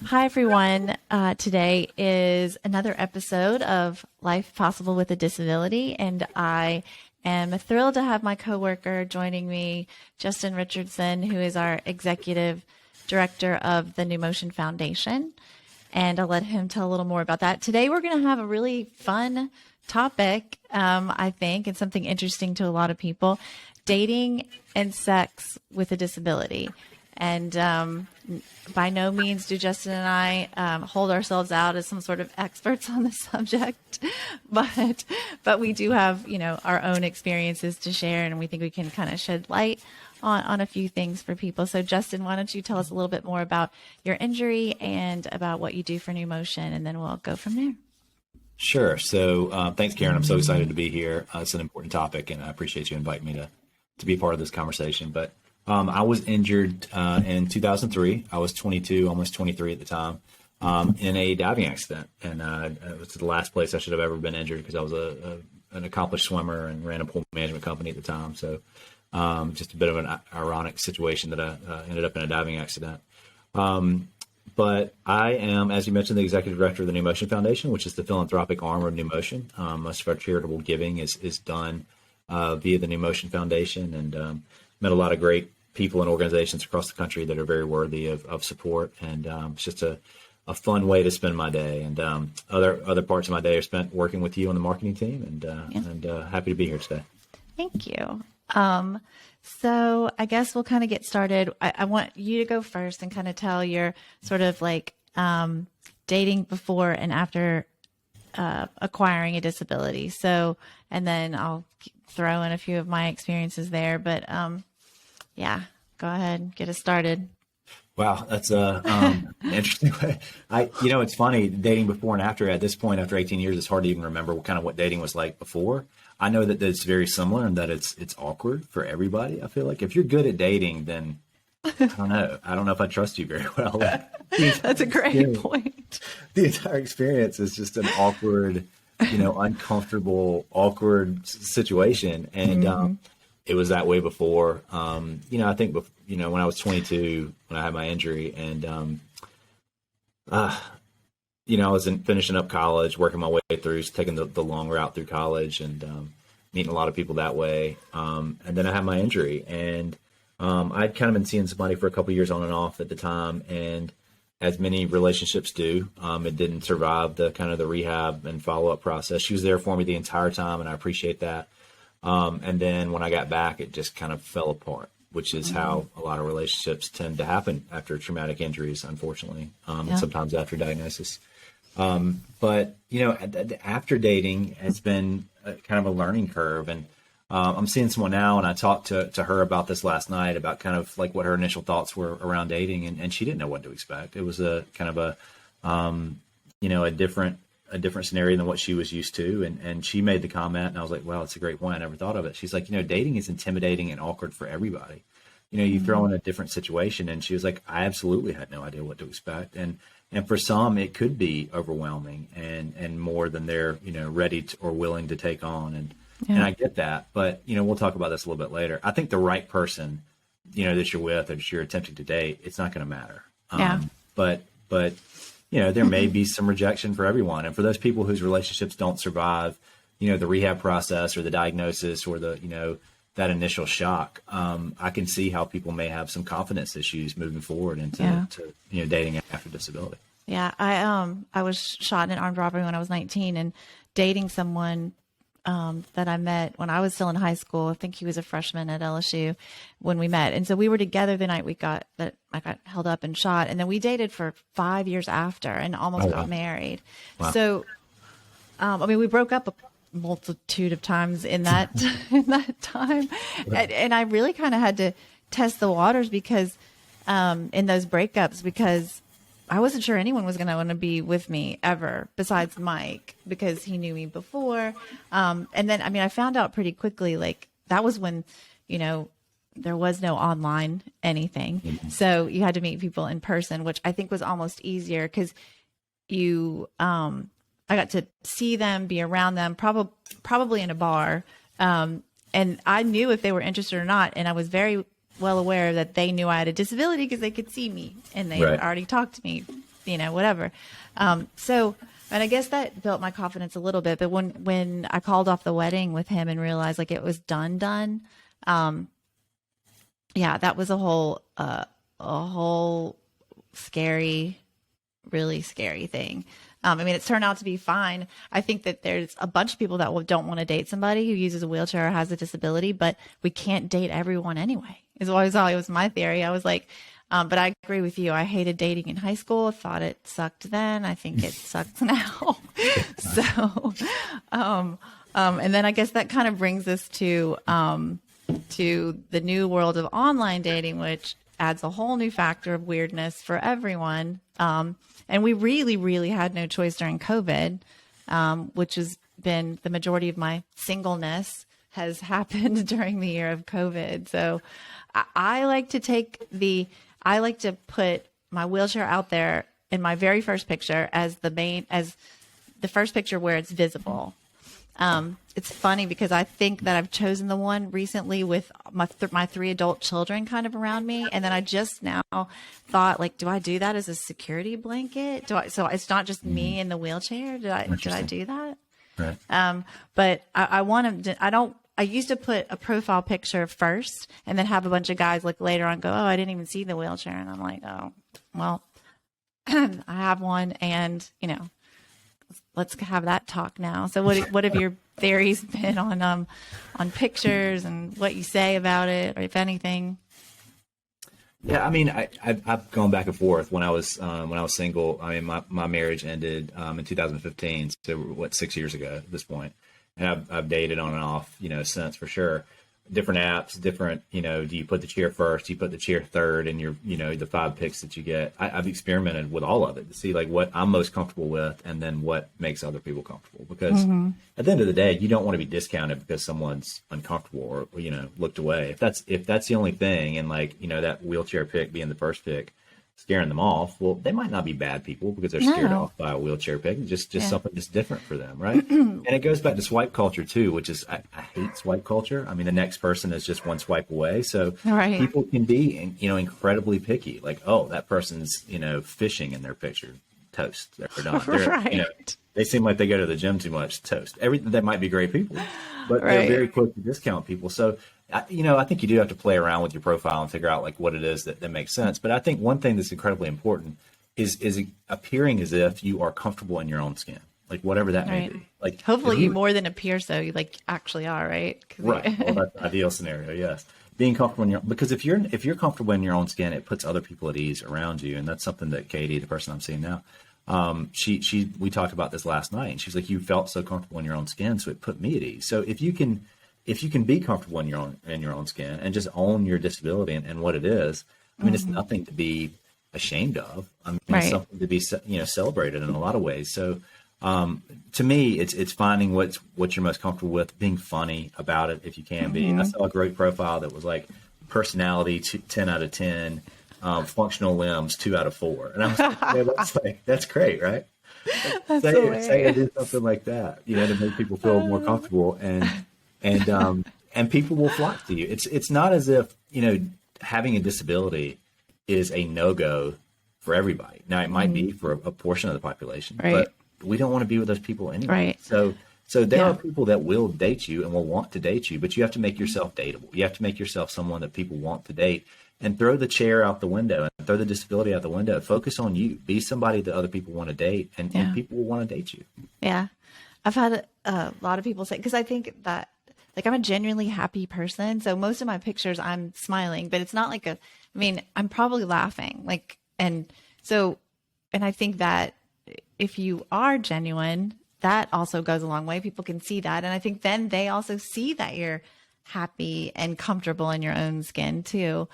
Hi, everyone. Today is another episode of Life Possible with a Disability, and I am thrilled to have my coworker joining me, Justin Richardson, who is our executive director of the Numotion Foundation. And I'll let him tell a little more about that. Today, we're going to have a really fun topic, I think, and something interesting to a lot of people: dating and sex with a disability. And by no means do Justin and I hold ourselves out as some sort of experts on the subject, but we do have, our own experiences to share, and we think we can kind of shed light on a few things for people. So Justin, why don't you tell us a little bit more about your injury and about what you do for Numotion, and then we'll go from there. Sure. So thanks, Karen. I'm so excited to be here. It's an important topic, and I appreciate you inviting me to be part of this conversation. But I was injured in 2003. I was 22, almost 23 at the time, in a diving accident. And it was the last place I should have ever been injured, because I was an accomplished swimmer and ran a pool management company at the time. So just a bit of an ironic situation that I ended up in a diving accident. But I am, as you mentioned, the executive director of the Numotion Foundation, which is the philanthropic arm of Numotion. Most of our charitable giving is done via the Numotion Foundation, and met a lot of great people and organizations across the country that are very worthy of support. And it's just a fun way to spend my day. And other parts of my day are spent working with you on the marketing team, and happy to be here today. Thank you. So I guess we'll kind of get started. I want you to go first and kind of tell your sort of like dating before and after acquiring a disability. So, and then I'll throw in a few of my experiences there. But yeah, go ahead, get us started. Wow, that's an interesting way. It's funny, dating before and after. At this point, after 18 years, it's hard to even remember what dating was like before. I know that it's very similar, and that it's awkward for everybody. I feel like if you're good at dating, then I don't know. I don't know if I trust you very well. That's a great point. The entire experience is just an awkward, uncomfortable, awkward situation. And it was that way before. I think, when I was 22, when I had my injury, and I was finishing up college, working my way through, taking the long route through college, and meeting a lot of people that way. And then I had my injury, and I'd kind of been seeing somebody for a couple of years on and off at the time. And as many relationships do, it didn't survive the kind of the rehab and follow-up process. She was there for me the entire time, and I appreciate that. And then when I got back, it just kind of fell apart, which is how a lot of relationships tend to happen after traumatic injuries, unfortunately, and sometimes after diagnosis. But after dating, it's been kind of a learning curve, and I'm seeing someone now, and I talked to her about this last night, about kind of like what her initial thoughts were around dating, and she didn't know what to expect. It was a kind of a different scenario than what she was used to, and she made the comment, and I was like, wow, it's a great point. I never thought of it. She's like, dating is intimidating and awkward for everybody. You throw in a different situation, and she was like, I absolutely had no idea what to expect, and for some, it could be overwhelming and more than they're, ready to, or willing to take on. And I get that, but, we'll talk about this a little bit later. I think the right person, that you're with or that you're attempting to date, it's not going to matter. But there may be some rejection for everyone. And for those people whose relationships don't survive, the rehab process or the diagnosis or that initial shock, I can see how people may have some confidence issues moving forward into dating after disability. Yeah, I was shot in an armed robbery when I was 19, and dating someone that I met when I was still in high school. I think he was a freshman at LSU when we met, and so we were together the night I got held up and shot, and then we dated for 5 years after, and almost got married. Wow. So, we broke up a multitude of times in that in that time, and I really kind of had to test the waters because in those breakups, because I wasn't sure anyone was going to want to be with me ever besides Mike, because he knew me before. And then, I found out pretty quickly, like that was when, there was no online anything. Mm-hmm. So you had to meet people in person, which I think was almost easier because I got to see them, be around them, probably in a bar. And I knew if they were interested or not. And I was very well aware that they knew I had a disability because they could see me and they had already talked to me whatever. So, and I guess that built my confidence a little bit. But when I called off the wedding with him and realized like it was done, yeah, that was a whole scary, really scary thing. I mean, it's turned out to be fine. I think that there's a bunch of people that don't want to date somebody who uses a wheelchair or has a disability, but we can't date everyone anyway. Is always my theory. I was like, but I agree with you. I hated dating in high school. I thought it sucked then. I think it sucks now. So, and then I guess that kind of brings us to the new world of online dating, which adds a whole new factor of weirdness for everyone. And we really, really had no choice during COVID, which has been the majority of my singleness has happened during the year of COVID. So I like to put my wheelchair out there in my very first picture as the first picture where it's visible. It's funny because I think that I've chosen the one recently with my 3 adult children kind of around me. And then I just now thought, like, do I do that as a security blanket? So it's not just me in the wheelchair. Did I do that? Right. But I used to put a profile picture first and then have a bunch of guys like later on go, oh, I didn't even see the wheelchair. And I'm like, oh, well, I have one, and let's have that talk now. So what have your theories been on pictures and what you say about it, or if anything? Yeah, I mean, I've gone back and forth. When I was single, I mean, my marriage ended in 2015, so 6 years ago at this point, and I've dated on and off, since, for sure. Different apps, different, do you put the chair first? Do you put the chair third? And the 5 picks that you get. I've experimented with all of it to see like what I'm most comfortable with, and then what makes other people comfortable. Because at the end of the day, you don't want to be discounted because someone's uncomfortable or looked away. If that's the only thing, and like that wheelchair pick being the first pick, scaring them off, well, they might not be bad people because they're scared off by a wheelchair pick. It's just something that's different for them, right? And it goes back to swipe culture too, which is I hate swipe culture. I mean, the next person is just one swipe away, so people can be incredibly picky. Like, oh, that person's fishing in their picture, toast. They're done. They're, they seem like they go to the gym too much, toast. They might be great people, but they're very quick to discount people. So I think you do have to play around with your profile and figure out like what it is that makes sense. But I think one thing that's incredibly important is appearing as if you are comfortable in your own skin, like whatever that may be. Like hopefully you more than appear so, you like actually are, right? Right. Well, that's the ideal scenario. Yes, being comfortable because if you're comfortable in your own skin, it puts other people at ease around you, and that's something that Katie, the person I'm seeing now, we talked about this last night, and she's like, you felt so comfortable in your own skin, so it put me at ease. So if you can be comfortable in your own skin and just own your disability and what it is, I mean, it's nothing to be ashamed of. I mean, it's something to be celebrated in a lot of ways. So to me, it's finding what you're most comfortable with, being funny about it if you can be. I saw a great profile that was like personality 10 out of 10, functional limbs 2 out of 4, and I was like, that's great, right? Say I do something like that, to make people feel more comfortable, and people will flock to you. It's not as if having a disability is a no-go for everybody. Now it might be for a portion of the population, but we don't want to be with those people anyway. So there are people that will date you and will want to date you, but you have to make yourself dateable. You have to make yourself someone that people want to date, and throw the chair out the window and throw the disability out the window. Focus on you. Be somebody that other people want to date, and people will want to date you. Yeah. I've had a lot of people say, because I think that like I'm a genuinely happy person. So most of my pictures I'm smiling, but it's not like I'm probably laughing. And I think that if you are genuine, that also goes a long way. People can see that. And I think then they also see that you're happy and comfortable in your own skin too,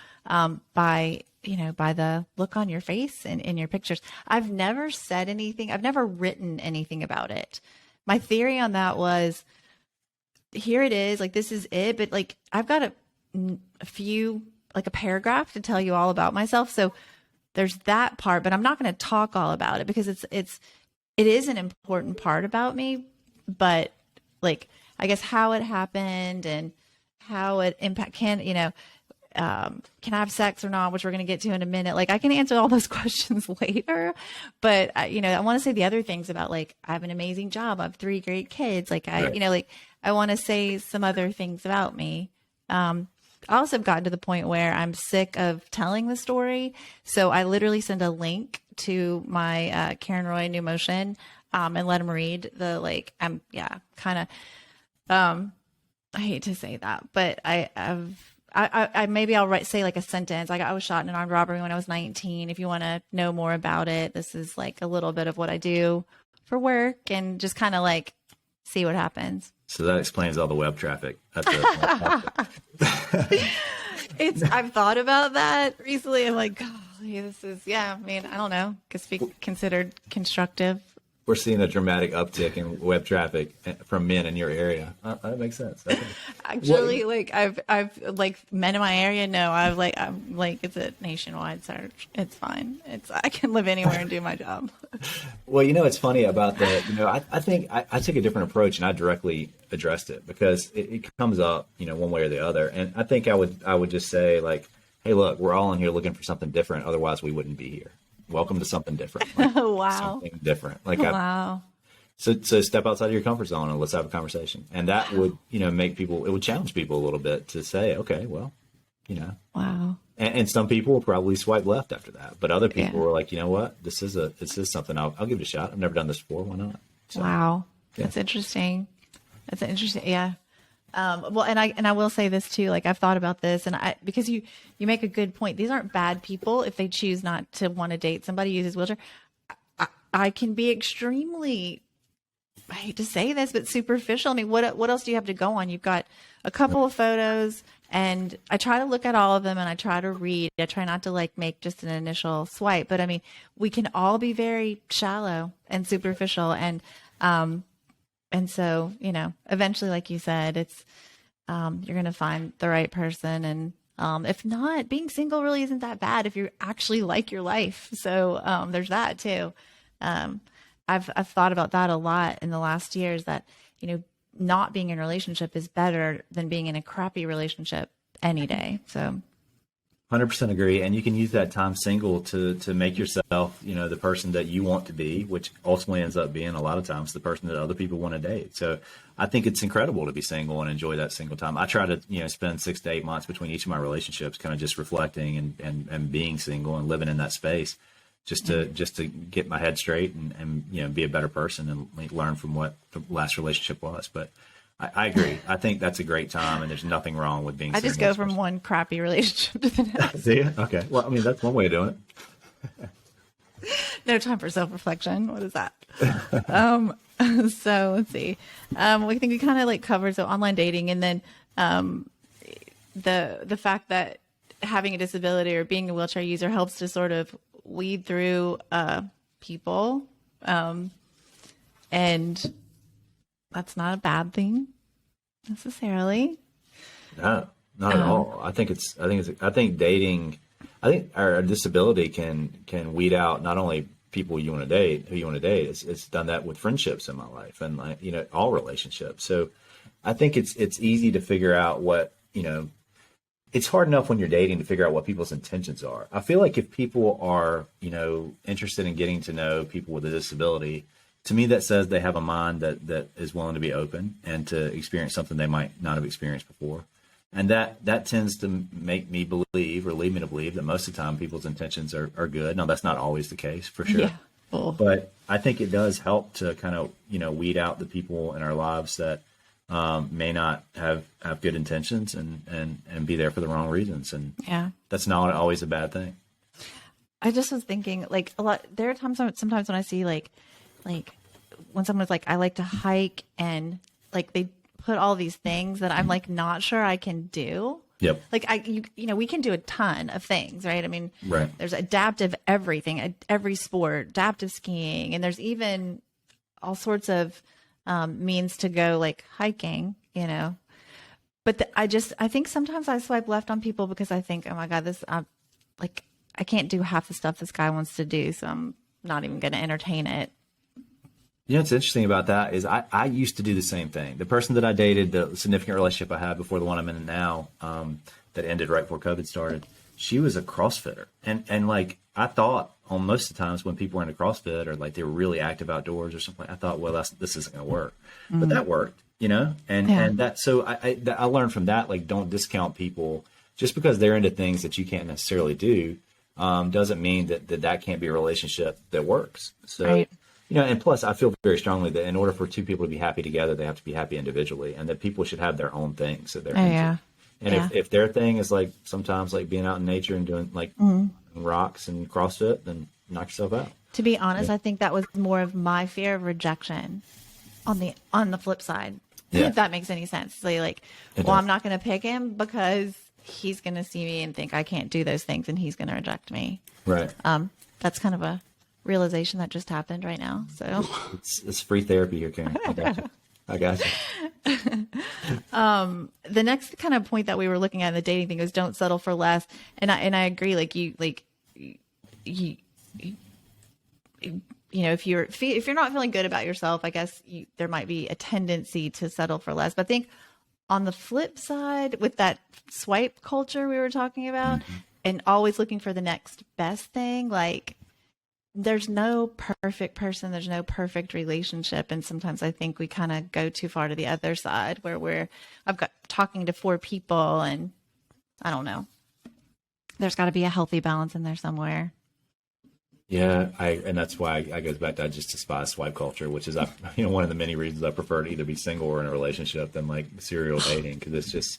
by the look on your face and in your pictures. I've never said anything. I've never written anything about it. My theory on that was, here it is, like, this is it. But like, I've got a few, like a paragraph to tell you all about myself. So there's that part, but I'm not going to talk all about it because it is an important part about me, but like, I guess how it happened and how it can I have sex or not, which we're going to get to in a minute. Like, I can answer all those questions later, but I want to say the other things about, like, I have an amazing job. I have 3 great kids. Like, I want to say some other things about me. I also have gotten to the point where I'm sick of telling the story. So I literally send a link to my Karen Roy Numotion and let them read the, like, I hate to say that, but I maybe I'll say like a sentence. Like, I was shot in an armed robbery when I was 19. If you want to know more about it, this is like a little bit of what I do for work, and just kind of like see what happens. So that explains all the web traffic. I've thought about that recently. I'm like, golly, this is, I mean, I don't know, could be considered constructive. We're seeing a dramatic uptick in web traffic from men in your area. That makes sense. Okay. Actually, like I've like men in my area. No, I'm like it's a nationwide search. It's fine. I can live anywhere and do my job. Well, it's funny about that. I think I took a different approach, and I directly addressed it because it comes up, one way or the other. And I think I would just say, like, hey, look, we're all in here looking for something different. Otherwise, we wouldn't be here. Welcome to something different. Like, wow. Something different. Like, wow. So step outside of your comfort zone and let's have a conversation. And that would, make people, it would challenge people a little bit to say, okay, well, Wow. And some people will probably swipe left after that. But other people were like, you know what? This is something I'll give it a shot. I've never done this before. Why not? So, wow. Yeah. That's interesting. Yeah. Well, and I will say this too, like, I've thought about this, and because you make a good point. These aren't bad people if they choose not to want to date somebody who uses wheelchair. I can be extremely, I hate to say this, but superficial. I mean, what else do you have to go on? You've got a couple of photos, and I try to look at all of them, and I try to read. I try not to like make just an initial swipe, but I mean, we can all be very shallow and superficial, and so, eventually, like you said, it's, you're going to find the right person. And if not, being single really isn't that bad if you actually like your life. So there's that too. I've thought about that a lot in the last years, that, not being in a relationship is better than being in a crappy relationship any day. So 100% agree. And you can use that time single to make yourself, the person that you want to be, which ultimately ends up being a lot of times the person that other people want to date. So I think it's incredible to be single and enjoy that single time. I try to, spend 6 to 8 months between each of my relationships, kind of just reflecting and being single and living in that space, just to get my head straight and be a better person and learn from what the last relationship was. But I agree. I think that's a great time, and there's nothing wrong with being single. I just go from one crappy relationship to the next. See? Okay. Well, I mean, that's one way of doing it. No time for self-reflection. What is that? So let's see. We think we kind of like covered online dating, and then the fact that having a disability or being a wheelchair user helps to sort of weed through people, and that's not a bad thing necessarily. No, not at all. I think dating, our disability can weed out not only people who you want to date. It's done that with friendships in my life, and all relationships. So I think it's easy to figure out what, it's hard enough when you're dating to figure out what people's intentions are. I feel like if people are, interested in getting to know people with a disability, to me, that says they have a mind that is willing to be open and to experience something they might not have experienced before. And that tends to make me believe, or lead me to believe, that most of the time people's intentions are good. Now, that's not always the case, for sure. Yeah. Cool. But I think it does help to kind of, weed out the people in our lives that may not have good intentions and be there for the wrong reasons. And that's not always a bad thing. I just was thinking, like, there are times sometimes when I see like when someone's like, I like to hike, and like they put all these things that I'm like not sure I can do. Yep. Like we can do a ton of things, right? I mean, right. There's adaptive everything, every sport, adaptive skiing, and there's even all sorts of means to go like hiking, But I think sometimes I swipe left on people because I think, oh my God, this like I can't do half the stuff this guy wants to do, so I'm not even going to entertain it. You know what's interesting about that is I used to do the same thing. The person that I dated, the significant relationship I had before the one I'm in now, that ended right before COVID started, she was a CrossFitter. And like, I thought on most of the times when people were into CrossFit or like they were really active outdoors or something, I thought, well, this isn't going to work. But that worked, you know? And that, so I learned from that, like, don't discount people just because they're into things that you can't necessarily do. Doesn't mean that can't be a relationship that works. So, Right. you know, and plus I feel very strongly that in order for two people to be happy together, they have to be happy individually, and that people should have their own things that they're into. Yeah. And if their thing is like sometimes like being out in nature and doing like rocks and CrossFit, then knock yourself out. To be honest, I think that was more of my fear of rejection on the flip side. Yeah. If that makes any sense. So like, It well, does. I'm not going to pick him because he's going to see me and think I can't do those things and he's going to reject me. Right. That's kind of a realization that just happened right now. So It's free therapy here, Karen. I got you. the next kind of point that we were looking at in the dating thing was don't settle for less. And I agree. Like you know, if you're not feeling good about yourself, I guess there might be a tendency to settle for less. But I think on the flip side, with that swipe culture we were talking about, and always looking for the next best thing, like there's no perfect person, there's no perfect relationship, and sometimes I think we kind of go too far to the other side where I've got talking to 4 people, and I don't know. There's got to be a healthy balance in there somewhere. Yeah, and that's why I goes back to I just despise swipe culture, which is one of the many reasons I prefer to either be single or in a relationship than like serial dating, because it's just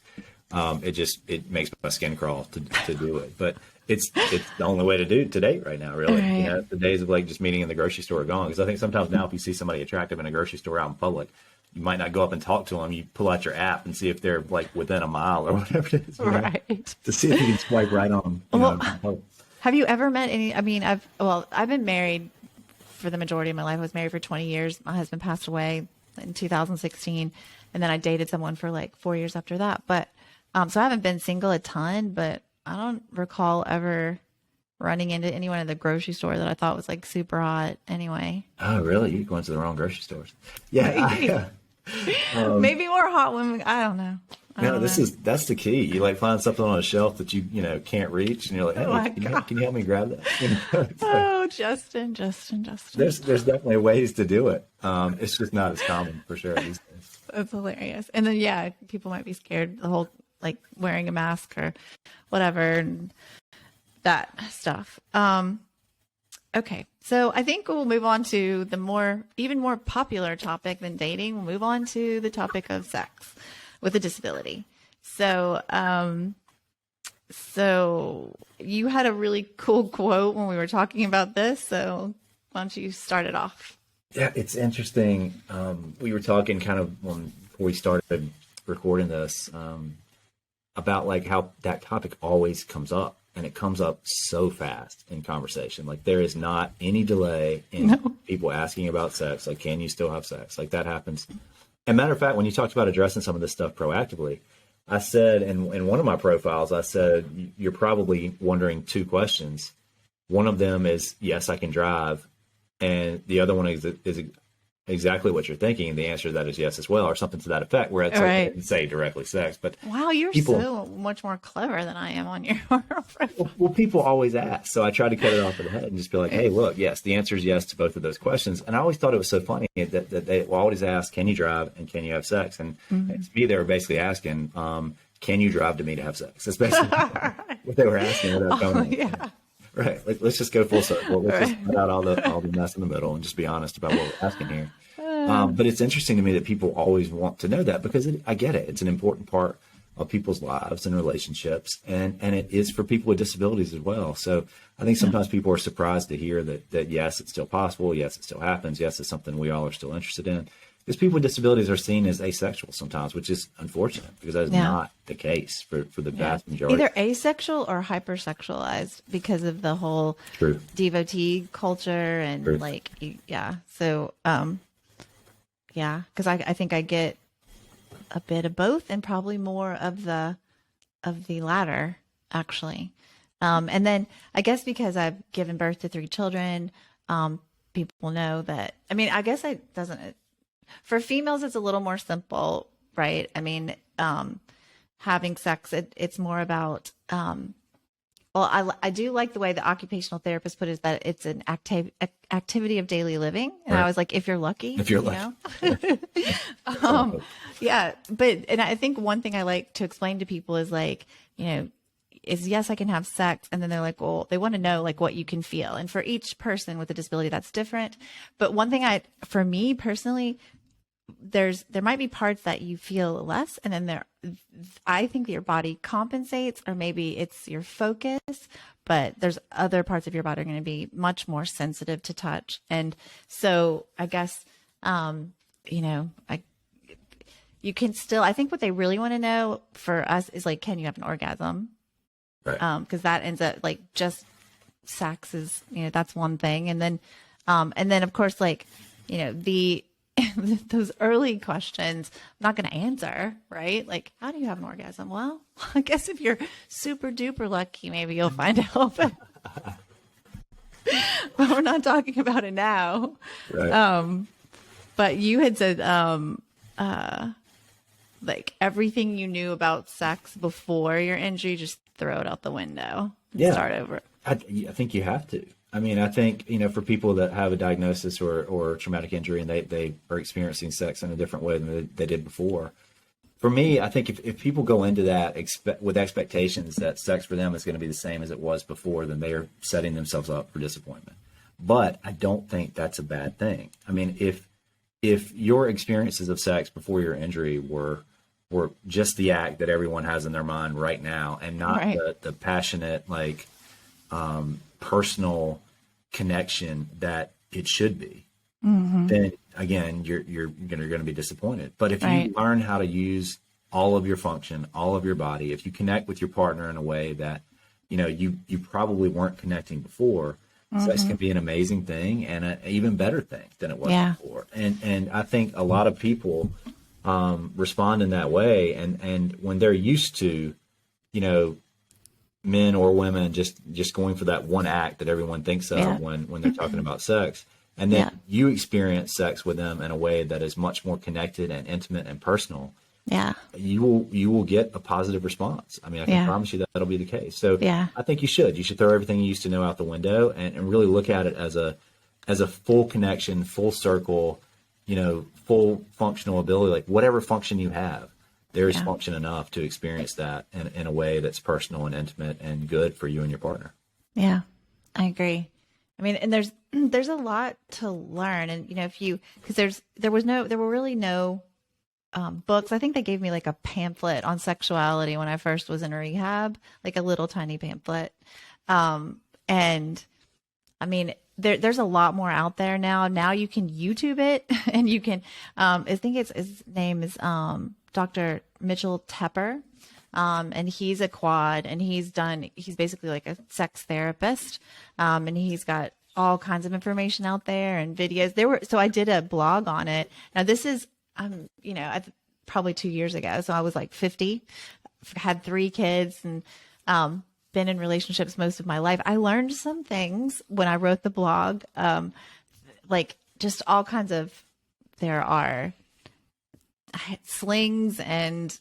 it makes my skin crawl to do it. But it's the only way to date right now, really. Right. You know, the days of like just meeting in the grocery store are gone, because I think sometimes now if you see somebody attractive in a grocery store out in public, you might not go up and talk to them. You pull out your app and see if they're like within a mile or whatever it is, Right. to see if you can swipe right on them. Have you ever met any? I mean, I've been married for the majority of my life. I was married for 20 years. My husband passed away in 2016, and then I dated someone for like 4 years after that. But so I haven't been single a ton, but I don't recall ever running into anyone at the grocery store that I thought was like super hot. Anyway, Oh, really? You're going to the wrong grocery stores. Yeah. maybe more hot women. I don't know. No, that's the key. You like find something on a shelf that you can't reach, and you're like, hey, Oh my can you help me grab that? You know, it's like, Oh, Justin. there's definitely ways to do it. It's just not as common for sure these days. That's hilarious. And then, people might be scared, the whole like wearing a mask or whatever and that stuff. Okay. So I think we'll move on to the even more popular topic than dating. We'll move on to the topic of sex with a disability. So, so you had a really cool quote when we were talking about this. So why don't you start it off? Yeah, it's interesting. We were talking kind of before we started recording this about like how that topic always comes up, and it comes up so fast in conversation. Like there is not any delay in people asking about sex. Like, can you still have sex? Like that happens. And matter of fact, when you talked about addressing some of this stuff proactively, I said in one of my profiles, I said, you're probably wondering 2 questions. One of them is, yes, I can drive. And the other one is exactly what you're thinking. The answer to that is yes as well, or something to that effect, where it's like, I didn't say directly sex, but wow, you're so much more clever than I am on your profile. Well, people always ask. So I try to cut it off of the head and just be like, hey, look, yes, the answer is yes to both of those questions. And I always thought it was so funny that they will always ask, can you drive and can you have sex? And to me, they were basically asking, can you drive to me to have sex? That's basically what they were asking. Right. Like, let's just go full circle. Let's just cut out all the mess in the middle and just be honest about what we're asking here. But it's interesting to me that people always want to know that, because I get it. It's an important part of people's lives and relationships, and it is for people with disabilities as well. So I think sometimes people are surprised to hear that yes, it's still possible. Yes, it still happens. Yes, it's something we all are still interested in. Because people with disabilities are seen as asexual sometimes, which is unfortunate, because that is not the case for the vast majority. Either asexual or hypersexualized because of the whole devotee culture and So, because I think I get a bit of both and probably more of the latter, actually. And then I guess because I've given birth to 3 children, people know that, I mean, I guess it doesn't, for females, it's a little more simple, right? I mean, having sex, it's more about, well, I do like the way the occupational therapist put it, is that it's an activity of daily living. And Right. I was like, if you're lucky, If you're you lucky. know? Yeah. But, and I think one thing I like to explain to people is like, you know, is yes, I can have sex. And then they're like, well, they want to know like what you can feel. And for each person with a disability, that's different. But one thing for me personally, there might be parts that you feel less, and then I think that your body compensates, or maybe it's your focus, but there's other parts of your body are going to be much more sensitive to touch. And so I guess, you know, you can still, I think what they really want to know for us is like, can you have an orgasm? Right. Cause that ends up like just sex is, you know, that's one thing. And then of course, like, you know, those early questions, I'm not going to answer, right? Like, how do you have an orgasm? Well, I guess if you're super duper lucky, maybe you'll find out. But we're not talking about it now. Right. But you had said, like everything you knew about sex before your injury, just throw it out the window and Yeah. start over. I think you have to. I mean, I think, you know, for people that have a diagnosis or traumatic injury and they are experiencing sex in a different way than they did before. For me, I think if people go into that with expectations that sex for them is going to be the same as it was before, then they are setting themselves up for disappointment. But I don't think that's a bad thing. I mean, if your experiences of sex before your injury were just the act that everyone has in their mind right now, and not Right. the passionate, like, personal connection that it should be, then again, you're going to be disappointed. But if Right. you learn how to use all of your function, all of your body, if you connect with your partner in a way that, you know, you probably weren't connecting before, sex can be an amazing thing and an even better thing than it was Yeah. before. And I think a lot of people respond in that way. And when they're used to, you know, men or women just going for that one act that everyone thinks of Yeah. when they're talking about sex, and then Yeah. you experience sex with them in a way that is much more connected and intimate and personal, Yeah. you will get a positive response. I mean, I can Yeah. promise you that that'll be the case. So Yeah. I think you should throw everything you used to know out the window and really look at it as a full connection, full circle, you know, full functional ability, like whatever function you have, there is Yeah. function enough to experience that in a way that's personal and intimate and good for you and your partner. Yeah, I agree. I mean, and there's a lot to learn, and you know, because there were really no books. I think they gave me like a pamphlet on sexuality when I first was in rehab, like a little tiny pamphlet. And I mean, there's a lot more out there now. Now you can YouTube it, and you can. I think his name is Dr. Mitchell Tepper. And he's a quad, and he's basically like a sex therapist. And he's got all kinds of information out there and videos. So I did a blog on it. Now this is, you know, probably 2 years ago. So I was like 50, had 3 kids, and, been in relationships most of my life. I learned some things when I wrote the blog, like just all kinds of, there are slings and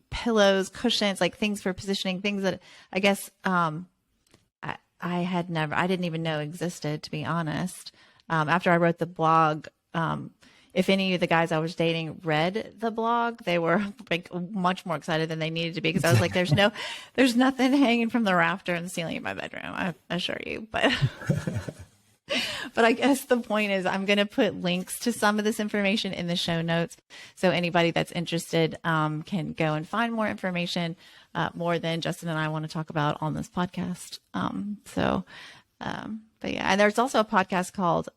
pillows, cushions, like things for positioning, things that I guess I didn't even know existed, to be honest. After I wrote the blog, if any of the guys I was dating read the blog, they were like much more excited than they needed to be, because I was like, there's nothing hanging from the rafter in the ceiling in my bedroom, I assure you. But but I guess the point is, I'm going to put links to some of this information in the show notes, so anybody that's interested can go and find more information, more than Justin and I want to talk about on this podcast. But yeah, and there's also a podcast called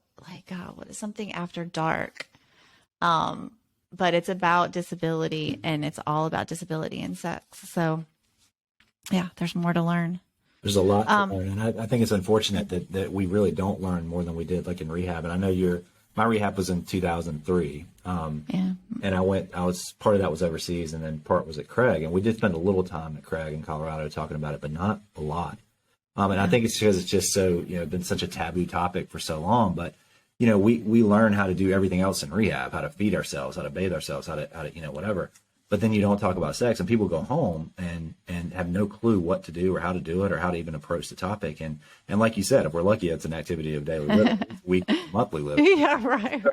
what is something after dark, but it's about disability, and it's all about disability and sex. So yeah, there's more to learn. There's a lot to learn, and I think it's unfortunate that we really don't learn more than we did, like in rehab. And I know my rehab was in 2003, Yeah. and part of that was overseas, and then part was at Craig, and we did spend a little time at Craig in Colorado talking about it, but not a lot. And I think it's because it's just so, you know, been such a taboo topic for so long. But we learn how to do everything else in rehab, how to feed ourselves, how to bathe ourselves, how to, whatever. But then you don't talk about sex, and people go home and have no clue what to do or how to do it or how to even approach the topic. And like you said, if we're lucky, it's an activity of daily living, weekly, monthly living. Yeah, right.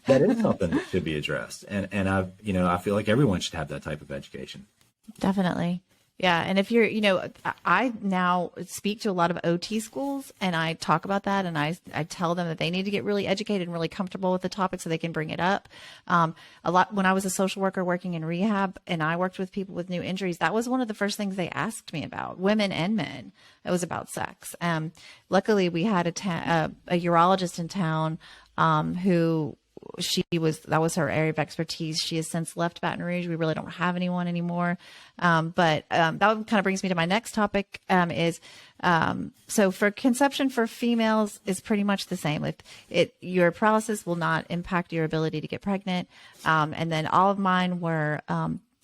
That is something that should be addressed. And I feel like everyone should have that type of education. Definitely. Yeah. And if you're, I now speak to a lot of OT schools, and I talk about that, and I tell them that they need to get really educated and really comfortable with the topic so they can bring it up. A lot, when I was a social worker working in rehab and I worked with people with new injuries, that was one of the first things they asked me about, women and men. It was about sex. Luckily we had a urologist in town, who that was her area of expertise. She has since left Baton Rouge. We really don't have anyone anymore. But that kind of brings me to my next topic, so for conception for females is pretty much the same. Your paralysis will not impact your ability to get pregnant. And then all of mine were,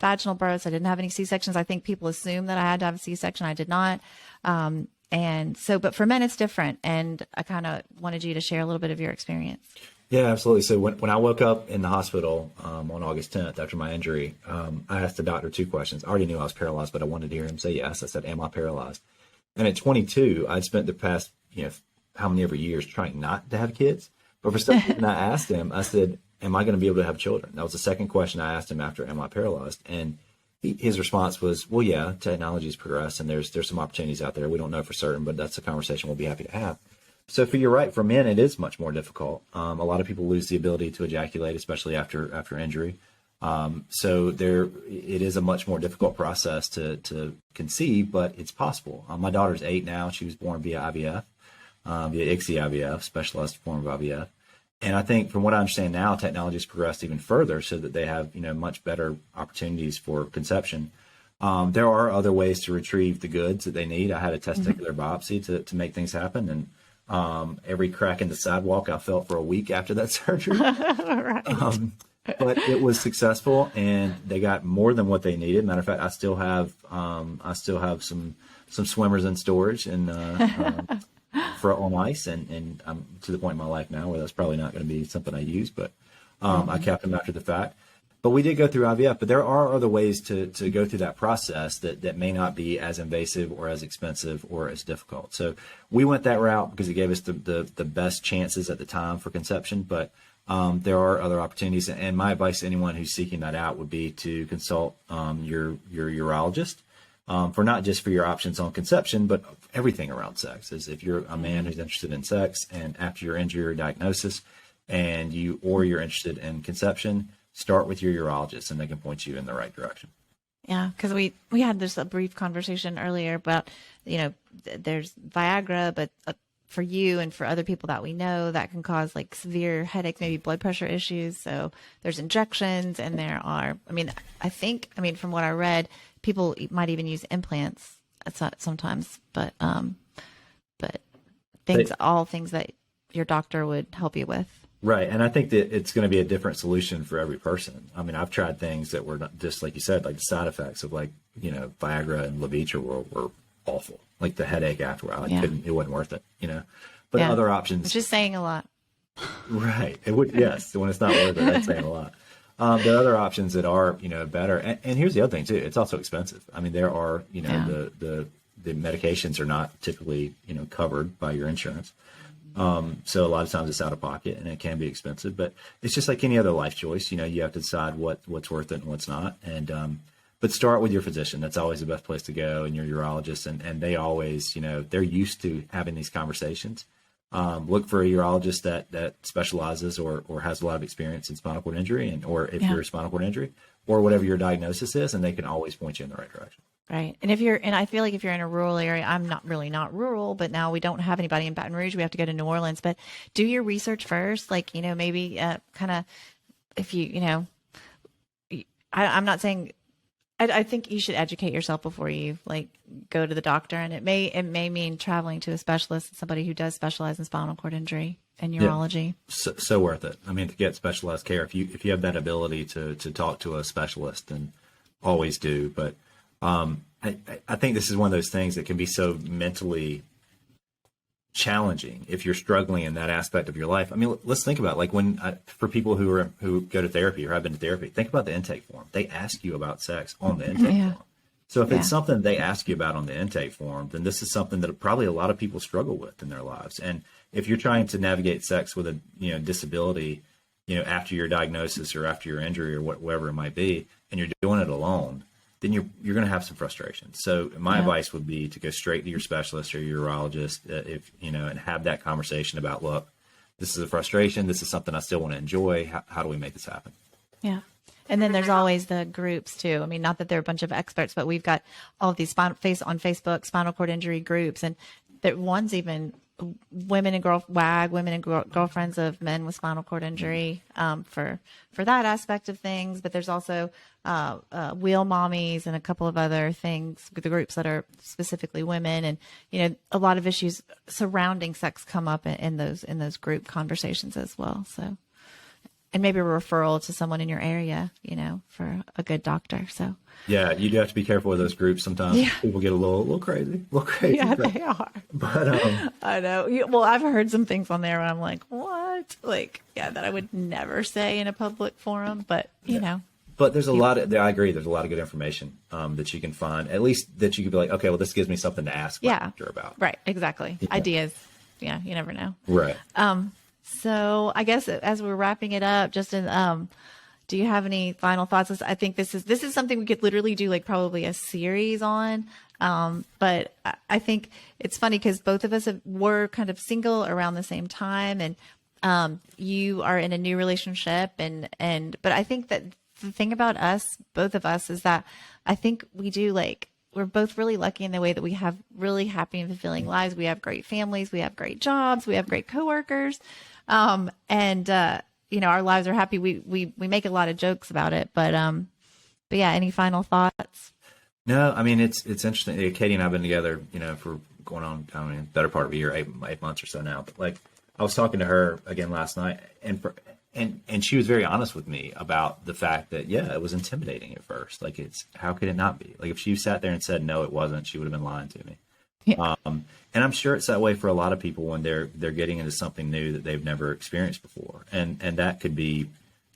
vaginal births. I didn't have any C-sections. I think people assume that I had to have a C-section. I did not. But for men, it's different. And I kind of wanted you to share a little bit of your experience. Yeah, absolutely. So when I woke up in the hospital on August 10th after my injury, I asked the doctor 2 questions. I already knew I was paralyzed, but I wanted to hear him say yes. I said, am I paralyzed? And at 22, I'd spent the past, how many ever years trying not to have kids. But for some reason, I asked him, I said, am I going to be able to have children? That was the second question I asked him after, am I paralyzed? And his response was, well, yeah, technology's progressed and there's some opportunities out there. We don't know for certain, but that's a conversation we'll be happy to have. So you're right, for men, it is much more difficult. A lot of people lose the ability to ejaculate, especially after injury. So it is a much more difficult process to conceive, but it's possible. My daughter's 8 now. She was born via IVF, via ICSI IVF, specialized form of IVF. And I think from what I understand now, technology has progressed even further so that they have, much better opportunities for conception. There are other ways to retrieve the goods that they need. I had a testicular biopsy to make things happen. And every crack in the sidewalk I felt for a week after that surgery. Right. But it was successful, and they got more than what they needed. Matter of fact, I still have some swimmers in storage and on ice, and I'm to the point in my life now where that's probably not going to be something I use, but I kept them after the fact. But we did go through IVF, but there are other ways to go through that process that may not be as invasive or as expensive or as difficult. So we went that route because it gave us the best chances at the time for conception, but there are other opportunities. And my advice to anyone who's seeking that out would be to consult your urologist for not just for your options on conception, but everything around sex. As if you're a man who's interested in sex and after your injury or diagnosis and you're interested in conception, start with your urologist and they can point you in the right direction. Yeah, because we had this a brief conversation earlier about, there's Viagra, but for you and for other people that we know, that can cause like severe headaches, maybe blood pressure issues. So there's injections, and there are, from what I read, people might even use implants sometimes, but all things that your doctor would help you with. Right. And I think that it's going to be a different solution for every person. I mean, I've tried things that were not, just like you said, like the side effects of Viagra and Levitra were awful. Like the headache afterward, it wasn't worth it, But other options. It's just saying a lot. Right. It would, yes. When it's not worth it, that's saying a lot. There are other options that are, better. And here's the other thing too. It's also expensive. I mean, there are, the medications are not typically, covered by your insurance. So a lot of times it's out of pocket and it can be expensive, but it's just like any other life choice. You have to decide what's worth it and what's not. And, but start with your physician. That's always the best place to go, and your urologist. And they always, they're used to having these conversations. Look for a urologist that specializes or has a lot of experience in spinal cord injury or if you're a spinal cord injury or whatever your diagnosis is, and they can always point you in the right direction. Right. And I feel like if you're in a rural area, I'm not rural, but now we don't have anybody in Baton Rouge. We have to go to New Orleans, but do your research first. Like, maybe kind of if I'm not saying, I think you should educate yourself before you go to the doctor. And it may mean traveling to a specialist, somebody who does specialize in spinal cord injury and urology. Yeah, so worth it. I mean, to get specialized care, if you have that ability to talk to a specialist, then always do. But I think this is one of those things that can be so mentally challenging, if you're struggling in that aspect of your life. I mean, let's think about like for people who go to therapy or have been to therapy, think about the intake form. They ask you about sex on the intake form. So if it's something they ask you about on the intake form, then this is something that probably a lot of people struggle with in their lives. And if you're trying to navigate sex with a disability, after your diagnosis or after your injury or whatever it might be, and you're doing it alone, then you're going to have some frustration. So my advice would be to go straight to your specialist or your urologist, and have that conversation about, look, this is a frustration. This is something I still want to enjoy. How do we make this happen? Yeah. And then there's always the groups too. I mean, not that they're a bunch of experts, but we've got all of these on Facebook, spinal cord injury groups, and one's even women and girlfriends of men with spinal cord injury, for that aspect of things. But there's also wheel mommies and a couple of other things, the groups that are specifically women, and a lot of issues surrounding sex come up in those group conversations as well. So, and maybe a referral to someone in your area, for a good doctor. So yeah, you do have to be careful with those groups. Sometimes people get a little crazy. Yeah, they are. But I know. Well, I've heard some things on there where I'm like, what? Like, that I would never say in a public forum. But But there's a lot of, I agree, there's a lot of good information that you can find, at least that you could be like, okay, well, this gives me something to ask my doctor about. Right, exactly. Yeah. Ideas. Yeah, you never know. Right. So I guess as we're wrapping it up, Justin, do you have any final thoughts? I think this is something we could literally do like probably a series on. But I think it's funny because both of us were kind of single around the same time, and you are in a new relationship, but I think that the thing about us, both of us, is that I think we're both really lucky in the way that we have really happy and fulfilling lives. We have great families, we have great jobs, we have great coworkers. Our lives are happy. We make a lot of jokes about it, but yeah, any final thoughts? No, I mean, it's interesting. Katie and I have been together, for going on, better part of a year, 8 months or so now. But like, I was talking to her again last night, and she was very honest with me about the fact that, it was intimidating at first. Like, how could it not be? Like, if she sat there and said, no, it wasn't, she would have been lying to me. Yeah. And I'm sure it's that way for a lot of people when they're getting into something new that they've never experienced before. And that could be,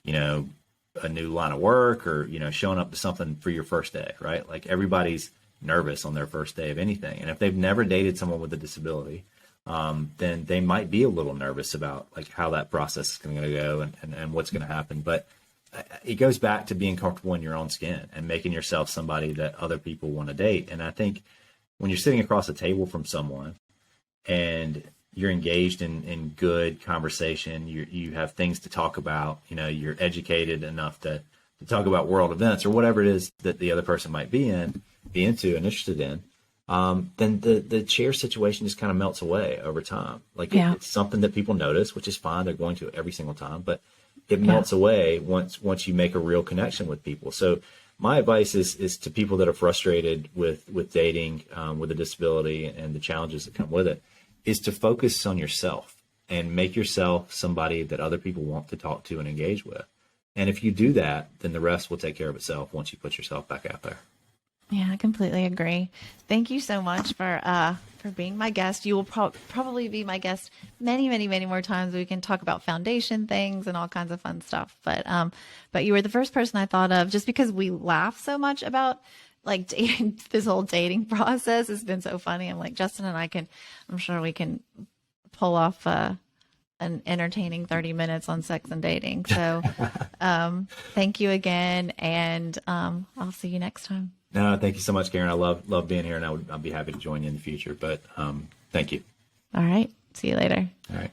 a new line of work or, showing up to something for your first day, right? Like, everybody's nervous on their first day of anything. And if they've never dated someone with a disability, then they might be a little nervous about like how that process is going to go and what's going to happen. But it goes back to being comfortable in your own skin and making yourself somebody that other people want to date. And I think when you're sitting across a table from someone and you're engaged in good conversation, you have things to talk about, you're educated enough to talk about world events or whatever it is that the other person might be into and interested in, then the chair situation just kind of melts away over time. Like it's something that people notice, which is fine. They're going to every single time, but it melts away once you make a real connection with people. So my advice is to people that are frustrated with dating, with a disability and the challenges that come with it, is to focus on yourself and make yourself somebody that other people want to talk to and engage with. And if you do that, then the rest will take care of itself once you put yourself back out there. Yeah, I completely agree. Thank you so much for being my guest. You will probably be my guest many, many, many more times. We can talk about foundation things and all kinds of fun stuff. But you were the first person I thought of just because we laugh so much about like dating. This whole dating process has been so funny. I'm like, Justin and I'm sure we can pull off an entertaining 30 minutes on sex and dating. So thank you again. And I'll see you next time. No, thank you so much, Karen. I love being here, and I'll be happy to join you in the future. But thank you. All right. See you later. All right.